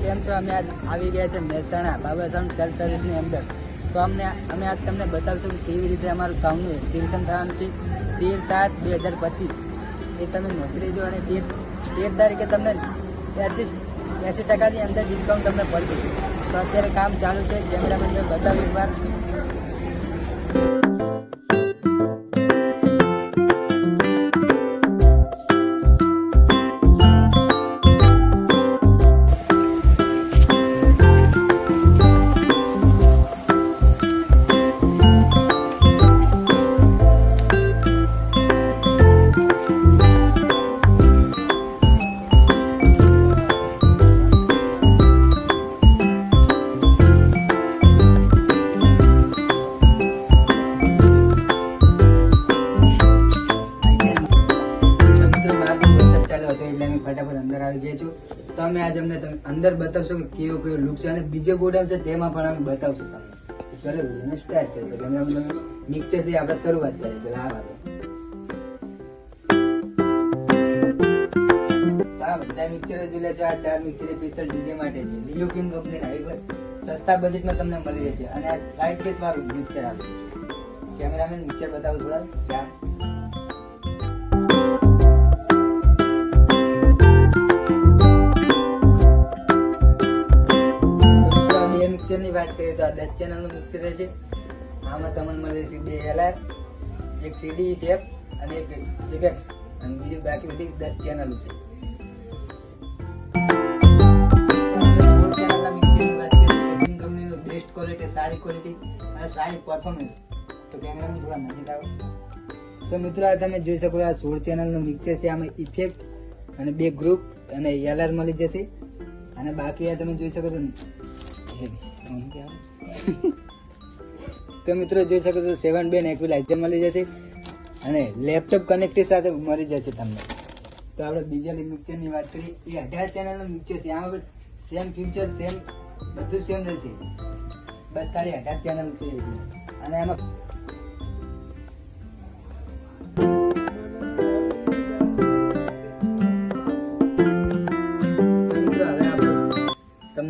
કેમ છો? અમે આજ આવી ગયા છે મહેસાણા બાબા સાઉન્ડ સેલ્ફ સર્વિસની અંદર. તો અમે આજ તમને બતાવશું કે કેવી રીતે અમારું સાઉન્ડનું એક્ઝિબિશન થવાનું છે 13/7/2025. એ તમે નોંધી લેજો અને 13 તારીખે તમને 80% અંદર ડિસ્કાઉન્ટ તમને પડશે. તો અત્યારે કામ ચાલુ છે. કેમેરામેન બતાવ્યું એકવાર. ફટાફટ અંદર આવી ગયા છું. તો અમે આજે અંદર બતાવશો કે કેવો લુક છે અને બીજો ગોડાઉન છે તેમાં પણ અમે બતાવશું તમને. ચલો વિડીયોને સ્ટાર્ટ કરીએ. તો મિક્સર થી આપણે શરૂઆત કરીએ. પેલા આ બધા મિક્સર જોઈ છે. આ 4 મિક્સર સ્પેશિયલ ડીજે માટે છે. લિયો કિંગ કંપની આવી સસ્તા બજેટમાં તમને મળી રહેશે અને આ લાઇટ કેસ વાળું મિક્સર આવશે. કેમેરામેન મિક્સર બતાવું થોડા. 4 મિક્સર ની વાત કરીએ તો આ 10 ચેનલ નું મિક્સર છે. આમાં તમને મળે છે 2 LR, એક CD ટેપ અને એક ઇફેક્ટ્સ અને બીજી બાકી બધી 10 ચેનલ છે. કંપનીનું બેસ્ટ ક્વોલિટી, સારી ક્વોલિટી અને સારી પરફોર્મન્સ. તો કેમેરામાં થોડા નજીક આવો. તો મિત્રો આ તમે જોઈ શકો આ 16 ચેનલ નું મિક્સર છે. આમાં ઇફેક્ટ અને 2 ગ્રુપ અને LR મળી જશે અને બાકી આ તમે જોઈ શકો છો ને. તો મિત્રો જોઈ શકો છો 7 બેન એક્વિલાઇઝર મળી જશે અને લેપટોપ કનેક્ટિવ સાથે મળી જશે તમને. તો આપણે બીજા મિક્સર ની વાત કરીએ. એ 18 ચેનલ નું મિક્સર છે. આમાં સેમ ફીચર સેમ બધું સેમ રહેશે. બસ ખાલી 18 ચેનલ છે અને એમાં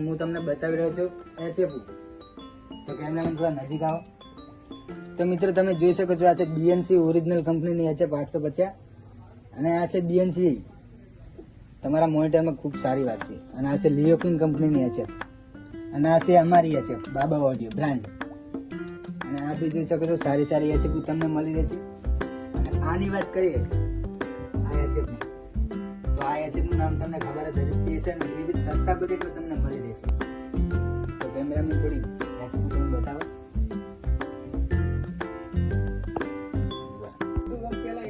હું તમને બતાવી રહ્યો છું HF. તો કેમેરામેન થોડા નજીક આવો. તો મિત્રો તમે જોઈ શકો છો આ છે BNC ઓરિજિનલ કંપનીની HF 850 અને આ છે BNC. તમારા મોનિટરમાં ખૂબ સારી વાત છે. અને આ છે લિયો કિંગ કંપનીની HF અને આ છે અમારી HF બાબા ઓડિયો બ્રાન્ડ. અને આ બી જોઈ શકો છો સારી HF તમને મળી રહેશે. અને આની વાત કરીએ આ HF ની, તો આ HF નું નામ તમને ખબર જ હશે. સ્પેશિયલ એ બી સસ્તા બજેટમાં તમને મળી રહેશે. તો કેમેરામેન થોડી HF તમને બતાવો. પેલા